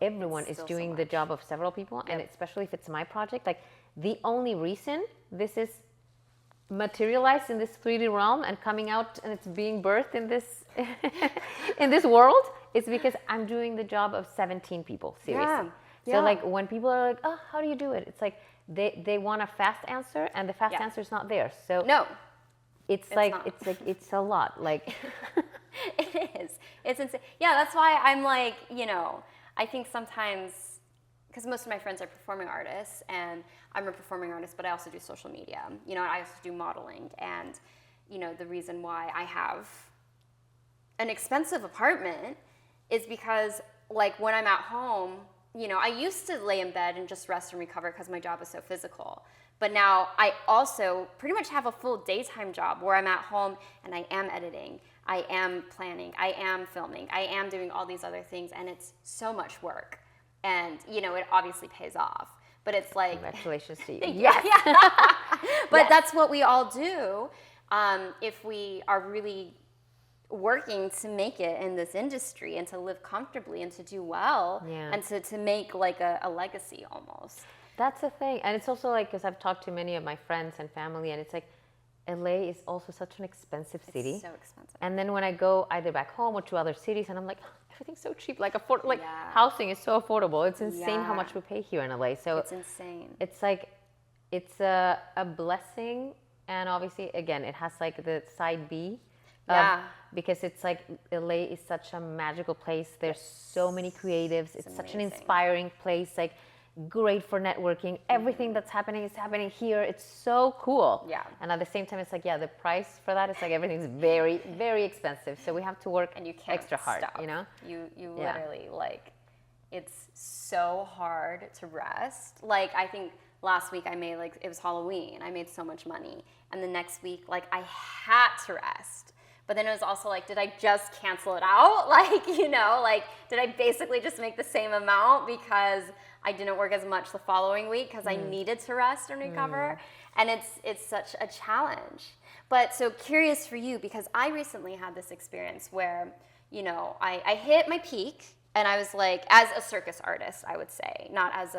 everyone is doing the job of several people. And especially if it's my project, like the only reason this is materialized in this 3D realm and coming out and it's being birthed in this in this world is because I'm doing the job of 17 people, seriously. So like when people are like, oh, how do you do it? It's like they want a fast answer and the fast answer is not there. So no, it's it's a lot. Like it is. It's insane. Yeah, that's why I'm like, I think sometimes, because most of my friends are performing artists, and I'm a performing artist, but I also do social media. I also do modeling, and the reason why I have an expensive apartment is because, like, when I'm at home, I used to lay in bed and just rest and recover because my job is so physical. But now I also pretty much have a full daytime job where I'm at home and I am editing, I am planning, I am filming, I am doing all these other things, and it's so much work. And, it obviously pays off. But it's like... Congratulations to you. Yes. But that's what we all do if we are really working to make it in this industry and to live comfortably and to do well and to make like a legacy almost. That's the thing. And it's also like, because I've talked to many of my friends and family, and it's like, LA is also such an expensive city. It's so expensive. And then when I go either back home or to other cities, and I'm like, everything's so cheap. Like, housing is so affordable. It's insane how much we pay here in LA. So it's insane. It's like, it's a blessing. And obviously, again, it has like the side B. Because it's like, LA is such a magical place. There's so many creatives. It's such an inspiring place. Like, great for networking. Everything that's happening is happening here. It's so cool. Yeah. And at the same time, it's like, the price for that is like, everything's very, very expensive. So we have to work and you can't extra hard, stop. You literally, like, it's so hard to rest. Like, I think last week I made, like, it was Halloween. I made so much money. And the next week, like, I had to rest. But then it was also like, did I just cancel it out? Like, you know, like, did I basically just make the same amount because I didn't work as much the following week because I needed to rest and recover? And it's such a challenge. But so curious for you, because I recently had this experience where, you know, I hit my peak, and I was like, as a circus artist, I would say, not as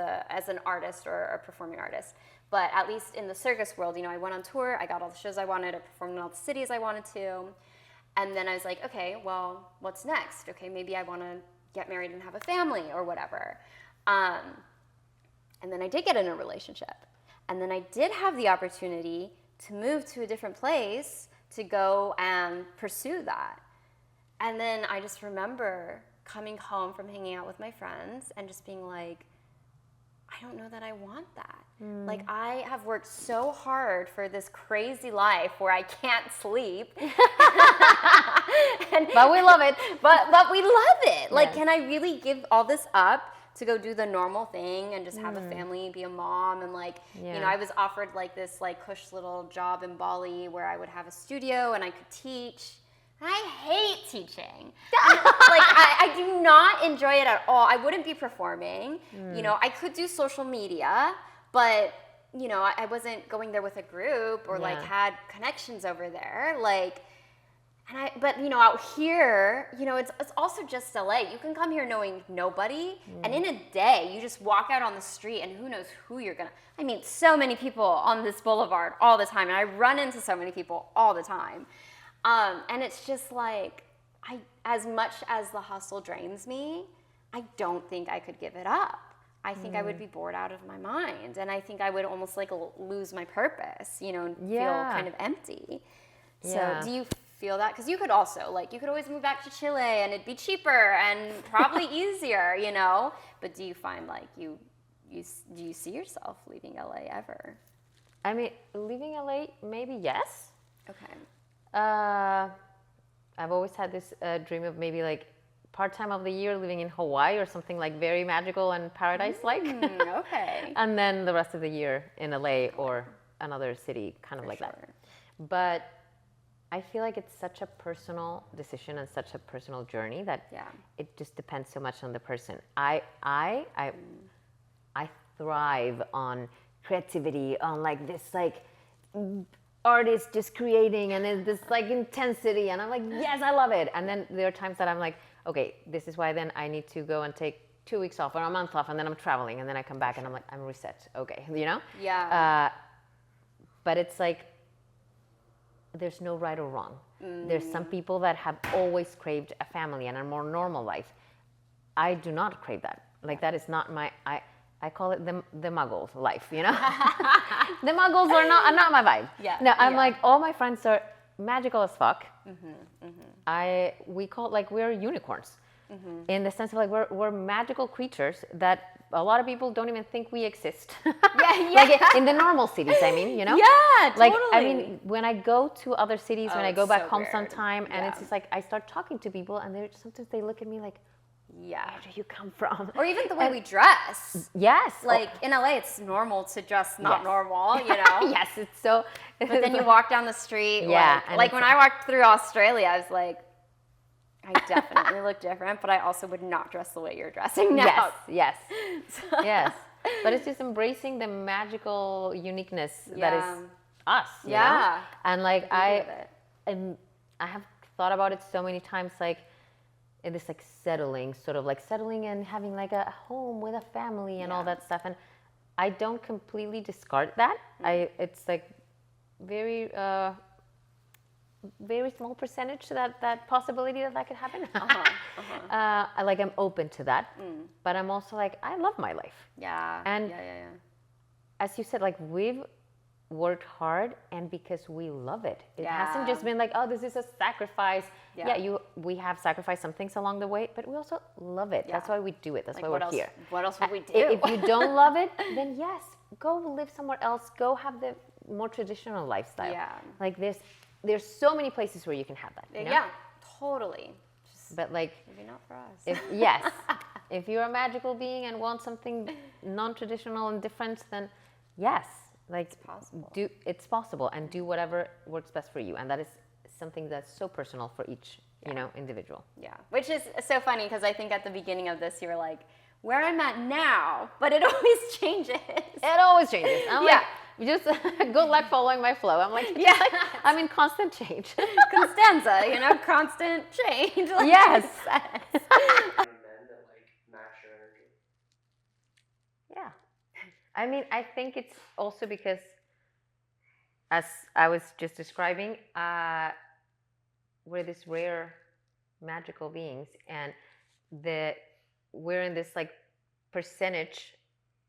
an artist or a performing artist, but at least in the circus world, you know, I went on tour, I got all the shows I wanted, I performed in all the cities I wanted to. And then I was like, okay, well, what's next? Okay, maybe I want to get married and have a family or whatever. And then I did get in a relationship. And then I did have the opportunity to move to a different place to go and pursue that. And then I just remember coming home from hanging out with my friends and just being like, I don't know that I want that. Like, I have worked so hard for this crazy life where I can't sleep. But we love it. But we love it. Like, Yes. can I really give all this up to go do the normal thing and just have a family, be a mom? And like, you know, I was offered like this like cush little job in Bali where I would have a studio and I could teach. I hate teaching. Like, I do not enjoy it at all. I wouldn't be performing. You know, I could do social media, but, you know, I wasn't going there with a group or like had connections over there. Like, but you know, out here, you know, it's also just LA. You can come here knowing nobody, and in a day, you just walk out on the street, and who knows who you're gonna. I mean, so many people on this boulevard all the time, and I run into so many people all the time. And it's just like, as much as the hustle drains me, I don't think I could give it up. I think I would be bored out of my mind, and I think I would almost like lose my purpose, you know, and feel kind of empty. So do you feel that? Because you could also, like, you could always move back to Chile, and it'd be cheaper and probably easier, you know? But do you find like do you see yourself leaving LA ever? I mean, leaving LA, maybe yes. Okay. I've always had this dream of maybe like part-time of the year living in Hawaii or something like very magical and paradise-like. Okay. And then the rest of the year in LA or another city, kind of like that. But I feel like it's such a personal decision and such a personal journey that it just depends so much on the person. I thrive on creativity, on like this like artist just creating and this like intensity, and I'm like, yes, I love it. And then there are times that I'm like, okay, this is why then I need to go and take 2 weeks off or a month off, and then I'm traveling, and then I come back and I'm like, I'm reset. Okay, you know? Yeah. But it's like, there's no right or wrong. There's some people that have always craved a family and a more normal life. I do not crave that. Like, that is not my, I call it the muggle life, you know? The muggles are not my vibe. No, I'm like, all my friends are magical as fuck. We call it like we're unicorns. In the sense of like we're magical creatures that a lot of people don't even think we exist. Like in the normal cities, I mean, you know? Yeah, totally. Like, I mean, when I go to other cities, when I go back home sometime, and it's just like, I start talking to people, and sometimes they look at me like, where do you come from? Or even the way we dress. Yes. Like, in LA, it's normal to dress not normal, you know? Yes, it's so... But then you walk down the street, Yeah, like when I walked through Australia, I was like, I definitely look different, but I also would not dress the way you're dressing now. Yes. Yes. But it's just embracing the magical uniqueness that is us, you know? And like, I have thought about it so many times, like, in this like settling and having like a home with a family and all that stuff. And I don't completely discard that. It's like very small percentage to that possibility that could happen. Like, I'm open to that, but I'm also like, I love my life. And as you said, like, we've worked hard, and because we love it, it hasn't just been like, oh, this is a sacrifice. We have sacrificed some things along the way, but we also love it. That's why we do it. That's like, why we're here. What else would we do? If you don't love it, then yes, go live somewhere else. Go have the more traditional lifestyle. Like, there's so many places where you can have that. You know? Totally. But like, maybe not for us. If you're a magical being and want something non-traditional and different, then yes, like, it's possible. It's possible, and do whatever works best for you, and that is something that's so personal for each, individual. Yeah, which is so funny because I think at the beginning of this, you were like, where I'm at now, but it always changes. It always changes. I'm Yeah. like, you just good luck following my flow. I'm like, Yeah. I'm in constant change. Constanza, constant change. Like, Yes. Men that like match your energy. Yeah. I mean, I think it's also because, as I was just describing, we're these rare, magical beings, and we're in this like percentage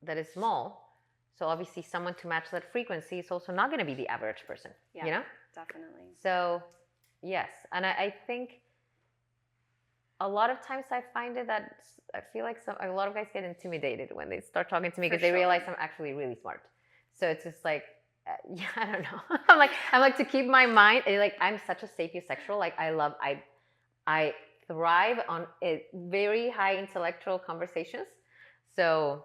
that is small. So obviously, someone to match that frequency is also not going to be the average person. Yeah, definitely. So, yes, and I think a lot of times I find it that I feel like a lot of guys get intimidated when they start talking to me because they realize I'm actually really smart. So it's just like, I don't know. I'm like to keep my mind. Like I'm such a sapiosexual. Like I thrive on very high intellectual conversations. So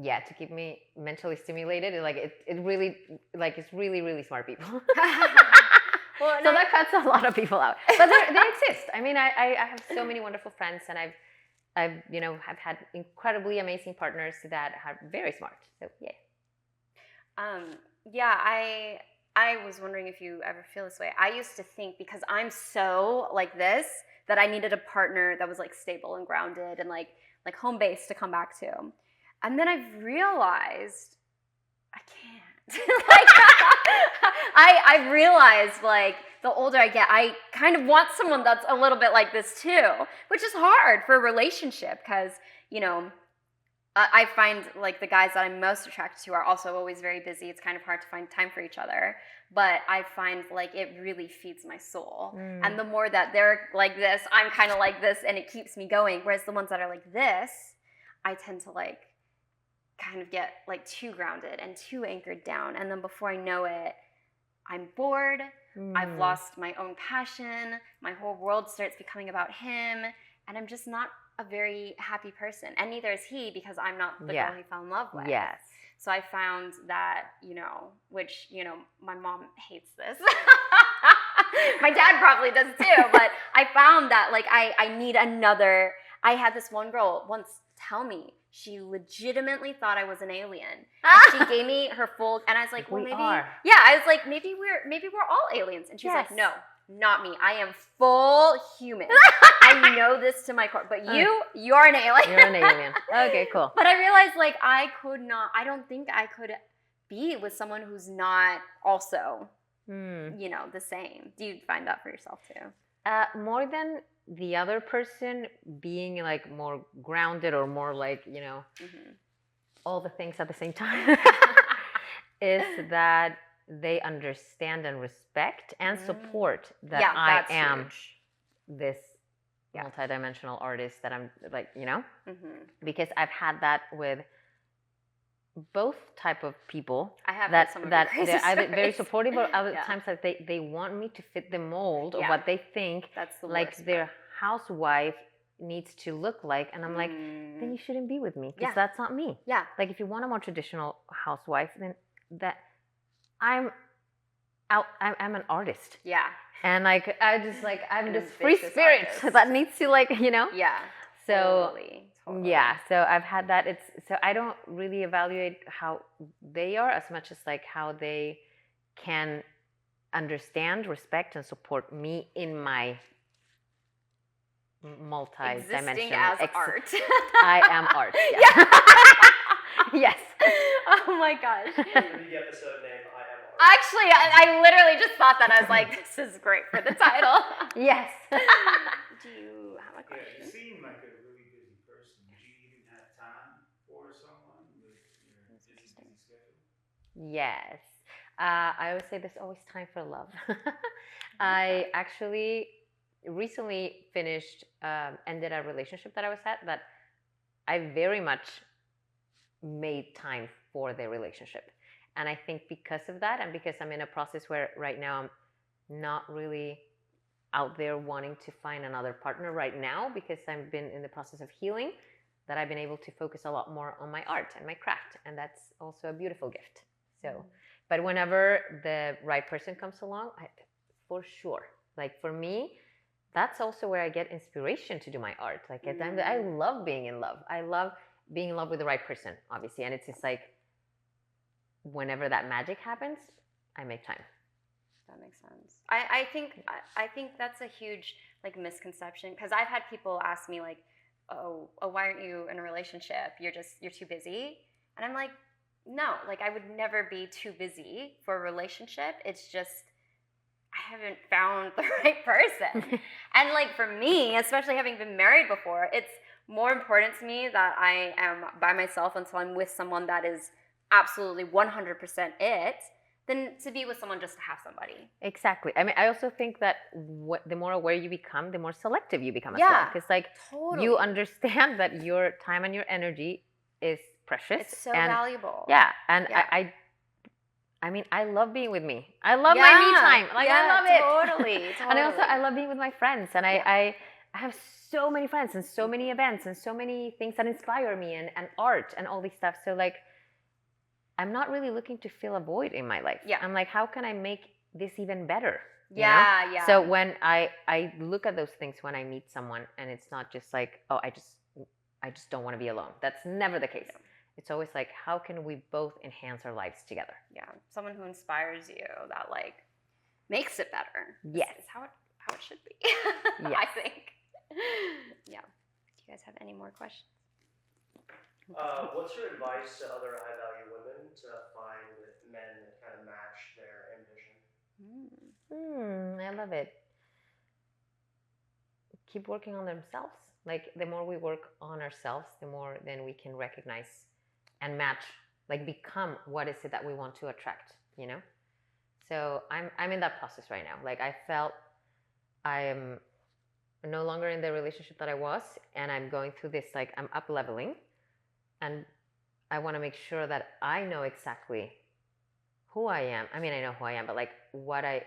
yeah, to keep me mentally stimulated, it really it's really really smart people. Well, so that cuts a lot of people out, but they exist. I mean, I have so many wonderful friends, and I've have had incredibly amazing partners that are very smart. So yeah. Yeah, I was wondering if you ever feel this way. I used to think because I'm so like this that I needed a partner that was like stable and grounded and like home base to come back to, and then I've realized I can't. I've realized like the older I get, I kind of want someone that's a little bit like this too, which is hard for a relationship because, I find like the guys that I'm most attracted to are also always very busy. It's kind of hard to find time for each other, but I find like it really feeds my soul. And the more that they're like this, I'm kind of like this, and it keeps me going. Whereas the ones that are like this, I tend to like kind of get like too grounded and too anchored down, and then before I know it, I'm bored. I've lost my own passion. My whole world starts becoming about him, and I'm just not a very happy person, and neither is he because I'm not the girl he fell in love with. Yes. So I found that, which, my mom hates this. My dad probably does too, but I found that like I need another. I had this one girl once tell me she legitimately thought I was an alien. And she gave me her full, and I was like, well, maybe, yeah, I was like, maybe we're all aliens. And she's like, no, not me. I am full human. I know this to my core, but you're an alien. You're an alien. Okay, cool. But I realized like I don't think I could be with someone who's not also, the same. Do you find that for yourself too? More than the other person being like more grounded or more like, all the things at the same time is that they understand and respect and support that I am this multidimensional artist that I'm like, because I've had that with both type of people. I have that some of that your they're either very stories. supportive, or other times that they want me to fit the mold of what they think that's the like worst their housewife needs to look like, and I'm like, then you shouldn't be with me because that's not me. Yeah. Like if you want a more traditional housewife, then I'm an artist. Yeah. And like I'm this free spirit that needs to Yeah. So totally. yeah, so I've had that. So I don't really evaluate how they are as much as like how they can understand, respect, and support me in my multi-dimensional existing as art. I am art. Yes. Oh my gosh. The episode name, I Am Art. Actually, I literally just thought that. I was like, this is great for the title. Yes. Do you have a question? Yeah, you seem like a really busy person. Would you even have time for someone with your busy schedule? Yes. I always say there's always time for love. I actually recently ended a relationship that I was at that I very much made time for the relationship. And I think because of that, and because I'm in a process where right now I'm not really out there wanting to find another partner right now, because I've been in the process of healing, that I've been able to focus a lot more on my art and my craft. And that's also a beautiful gift. So, but whenever the right person comes along, for sure. Like for me, that's also where I get inspiration to do my art. Like I love being in love. I love being in love with the right person, obviously. And it's just like, whenever that magic happens, I make time. That makes sense. I think that's a huge like misconception, because I've had people ask me like, oh, why aren't you in a relationship? You're too busy. And I'm like, no, like I would never be too busy for a relationship. It's just I haven't found the right person. And like for me, especially having been married before, it's more important to me that I am by myself until I'm with someone that is absolutely 100% it, than to be with someone just to have somebody. Exactly. I mean, I also think that the more aware you become, the more selective you become as well. Because like totally. you understand that your time and your energy is precious. It's so valuable. Yeah. And yeah. I mean, I love being with me. I love my me time. Like I love it. Totally. And I love being with my friends. And I have so many friends and so many events and so many things that inspire me and art and all these stuff. So like, I'm not really looking to fill a void in my life. Yeah. I'm like, how can I make this even better? Yeah, you know? yeah. So when I look at those things when I meet someone, and it's not just like, oh, I just don't want to be alone. That's never the case. Yeah. It's always like, how can we both enhance our lives together? Yeah. Someone who inspires you, that like makes it better. Yes. It's how it should be. Yes. I think. Yeah. Do you guys have any more questions? What's your advice to other high-value women to find men that kind of match their ambition? I love it. Keep working on themselves. Like the more we work on ourselves, the more then we can recognize and match, like become what is it that we want to attract, you know? So I'm in that process right now. Like I felt I'm no longer in the relationship that I was, and I'm going through this, like I'm up leveling. And I want to make sure that I know exactly who I am. I mean, I know who I am, but like what I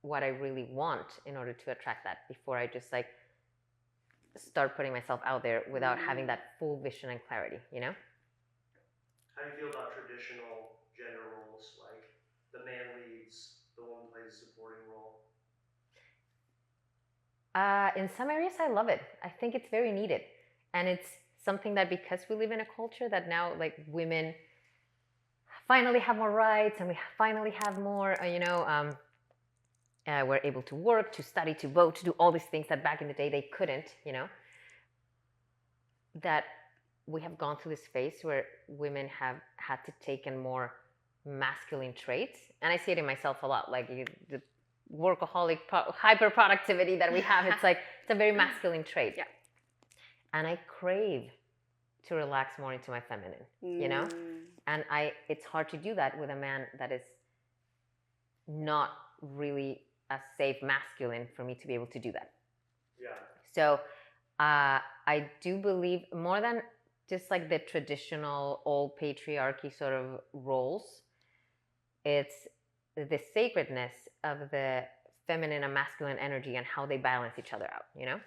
really want in order to attract that before I just like start putting myself out there without having that full vision and clarity, you know? How do you feel about traditional gender roles, like the man leads, the woman plays a supporting role? In some areas, I love it. I think it's very needed. And it's something that, because we live in a culture that now like women finally have more rights and we finally have more, we're able to work, to study, to vote, to do all these things that back in the day they couldn't, you know, that we have gone through this phase where women have had to take in more masculine traits. And I see it in myself a lot, like the workaholic, hyper productivity that we have. It's like, it's a very masculine trait. Yeah. And I crave to relax more into my feminine, you know? And it's hard to do that with a man that is not really a safe masculine for me to be able to do that. Yeah. So I do believe, more than just like the traditional old patriarchy sort of roles, it's the sacredness of the feminine and masculine energy and how they balance each other out, you know?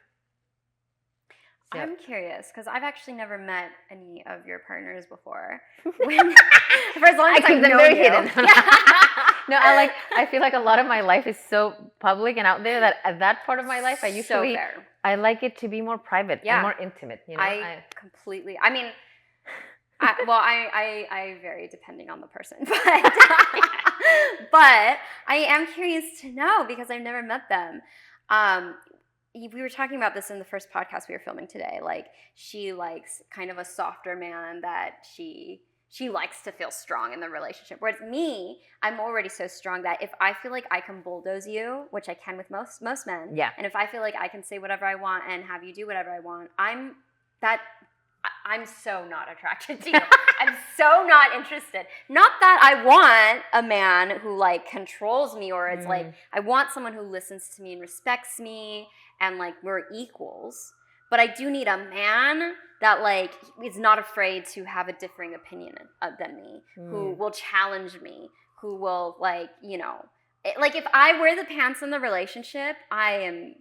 So. I'm curious, because I've actually never met any of your partners before. For as long as I keep them very hidden. No, I feel like a lot of my life is so public and out there that at that part of my life, I like it to be more private and more intimate. You know, I completely. I mean, I vary depending on the person, but I am curious to know, because I've never met them. We were talking about this in the first podcast we were filming today. Like, she likes kind of a softer man, that she likes to feel strong in the relationship. Whereas me, I'm already so strong that if I feel like I can bulldoze you, which I can with most men, and if I feel like I can say whatever I want and have you do whatever I want, I'm so not attracted to you. I'm so not interested. Not that I want a man who like controls me, or it's like I want someone who listens to me and respects me, and like we're equals. But I do need a man that like is not afraid to have a differing opinion than me, who will challenge me, who will like, you know, like if I wear the pants in the relationship, I am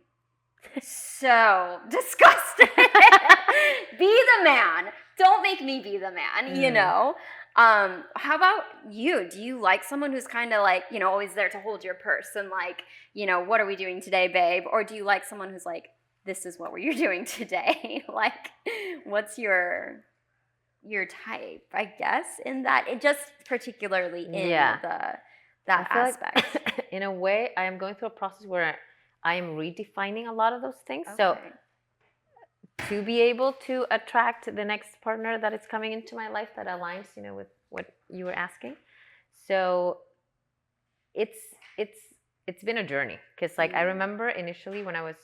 so disgusted. Be the man. Don't make me be the man, you know? How about you? Do you like someone who's kind of like, you know, always there to hold your purse and like, you know, what are we doing today, babe? Or do you like someone who's like, this is what you're doing today? Like, what's your type, I guess, in that, it just particularly in that aspect. Like, in a way, I am going through a process where I am redefining a lot of those things. So to be able to attract the next partner that is coming into my life that aligns, you know, with what you were asking. So it's been a journey, because like I remember initially when I was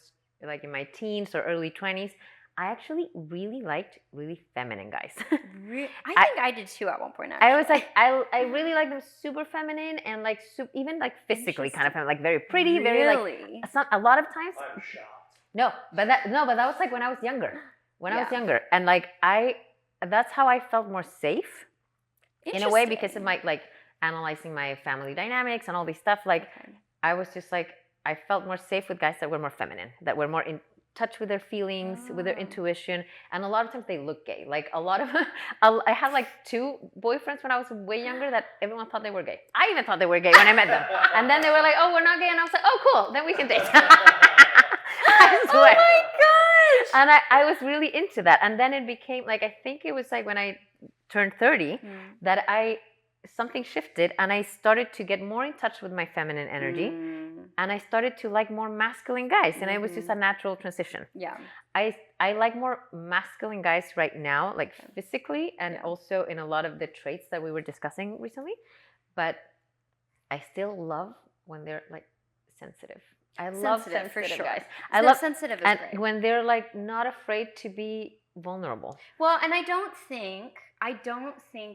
like in my teens or early 20s, I actually really liked really feminine guys. I think I did too at one point. Actually. I was like, I really like them super feminine and like even like physically kind of feminine, like very pretty, very like a lot of times. I'm shocked. No, but that was like when I was younger. I was younger, and like that's how I felt more safe in a way, because of my like analyzing my family dynamics and all these stuff. Like I was just like, I felt more safe with guys that were more feminine, that were more in touch with their feelings, with their intuition, and a lot of times they look gay. Like a lot of, I had like 2 boyfriends when I was way younger that everyone thought they were gay. I even thought they were gay when I met them, and then they were like, "Oh, we're not gay," and I was like, "Oh, cool, then we can date." I swear. Oh my gosh! And I was really into that, and then it became like, I think it was like when I turned 30 that something shifted, and I started to get more in touch with my feminine energy, and I started to like more masculine guys, and it was just a natural transition. Yeah. I like more masculine guys right now, like physically, and also in a lot of the traits that we were discussing recently, but I still love when they're like sensitive. I love sensitive for sure. guys. I love sensitive, and great. When they're like not afraid to be vulnerable. Well, and I don't think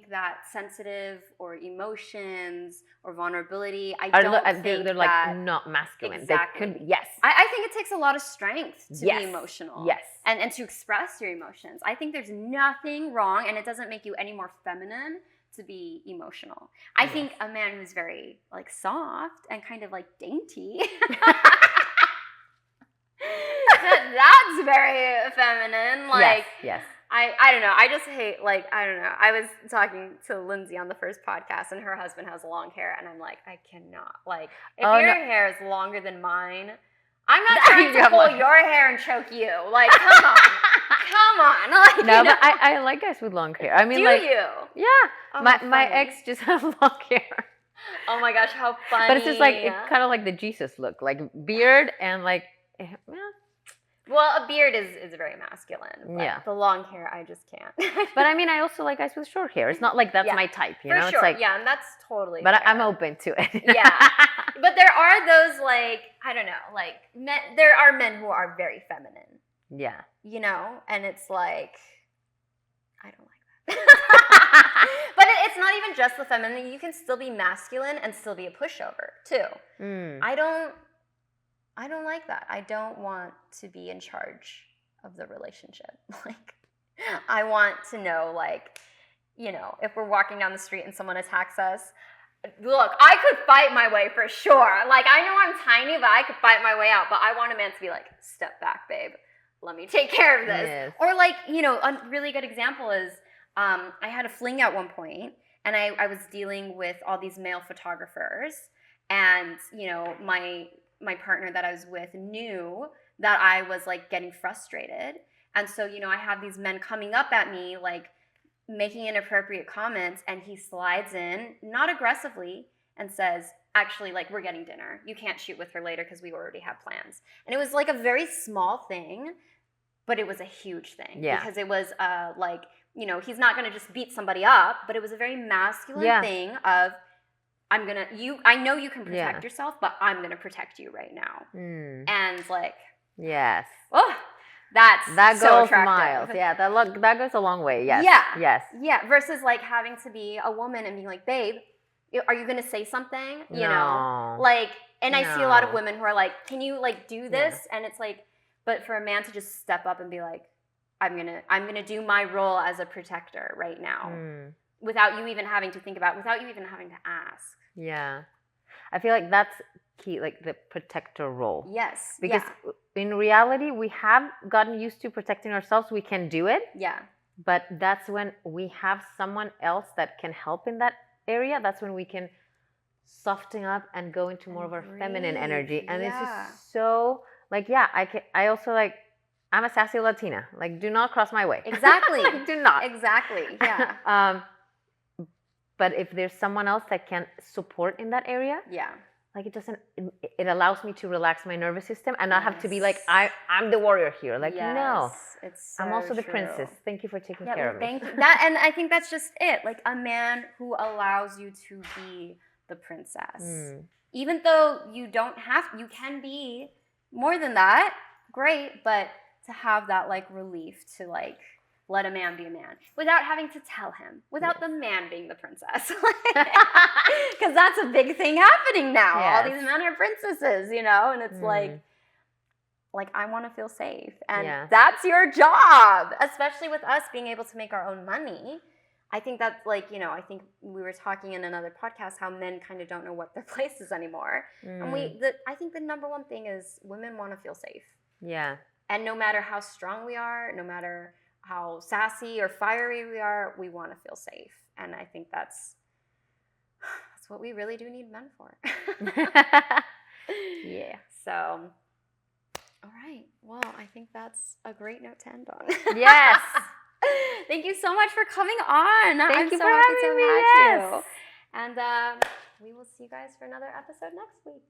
that sensitive or emotions or vulnerability. They're like not masculine. Exactly. They could be, yes. I think it takes a lot of strength to be emotional. Yes. And to express your emotions. I think there's nothing wrong, and it doesn't make you any more feminine to be emotional. I think a man who's very like soft and kind of like dainty, that's very feminine. Like yes. I don't know. I just hate, like, I don't know. I was talking to Lindsay on the first podcast, and her husband has long hair, and I'm like, I cannot. Like, if your hair is longer than mine, I'm not trying to pull your hair and choke you. Like, come on. Come on. Like, no, but I like guys with long hair. I mean, do like, you? Yeah. Oh, my ex just has long hair. Oh my gosh, how funny. But it's just like, it's kind of like the Jesus look, like beard and like, well, a beard is very masculine. But the long hair, I just can't. But I mean, I also like guys with short hair. It's not like that's my type, you know? For sure, it's like, and that's totally But fair. I'm open to it. Yeah. But there are those, like, I don't know, like, men, there are men who are very feminine. Yeah. You know? And it's like, I don't like that. But it's not even just the feminine. You can still be masculine and still be a pushover, too. I don't like that. I don't want to be in charge of the relationship. Like, I want to know, like, you know, if we're walking down the street and someone attacks us, look, I could fight my way for sure. Like, I know I'm tiny, but I could fight my way out. But I want a man to be like, step back, babe. Let me take care of this. Yes. Or, like, you know, a really good example is I had a fling at one point, and I was dealing with all these male photographers. And, you know, my partner that I was with knew that I was, like, getting frustrated. And so, you know, I have these men coming up at me, like, making inappropriate comments, and he slides in, not aggressively, and says, actually, like, we're getting dinner. You can't shoot with her later because we already have plans. And it was, like, a very small thing, but it was a huge thing. Yeah. Because it was, like, you know, he's not going to just beat somebody up, but it was a very masculine thing of, I know you can protect yourself, but I'm going to protect you right now. And, like, yes. Oh, that so goes attractive. Miles. Yeah, that goes a long way. Yes. Yeah. Yes. Yeah. Versus, like, having to be a woman and being like, babe, are you going to say something? You know? Like, and I see a lot of women who are like, can you, like, do this? Yeah. And it's like, but for a man to just step up and be like, I'm gonna do my role as a protector right now. Without you even having to think about, without you even having to ask. Yeah. I feel like that's key, like the protector role. Yes. Because in reality, we have gotten used to protecting ourselves. We can do it. Yeah. But that's when we have someone else that can help in that area. That's when we can soften up and go into more of our feminine energy. And it's just so like, yeah, I also like, I'm a sassy Latina. Like, do not cross my way. Exactly. Like, do not. Exactly. Yeah. But if there's someone else that can support in that area, Yeah. like it allows me to relax my nervous system and not have to be like, I'm the warrior here. Like, no, it's I'm also the true. princess. Thank you for taking care of me. Thank you. That, and I think that's just it. Like a man who allows you to be the princess. Even though you can be more than that, great, but to have that like relief to like let a man be a man without having to tell him, without the man being the princess. Because that's a big thing happening now. All these men are princesses, you know, and it's like I want to feel safe. And that's your job, especially with us being able to make our own money. I think that's like, you know, I think we were talking in another podcast how men kind of don't know what their place is anymore. And I think the number one thing is women want to feel safe. Yeah. And no matter how strong we are, no matter how sassy or fiery we are, we want to feel safe. And I think that's what we really do need men for. Yeah. So, all right. Well, I think that's a great note to end on. Yes. Thank you so much for coming on. Thank you for having me. Yes. And we will see you guys for another episode next week.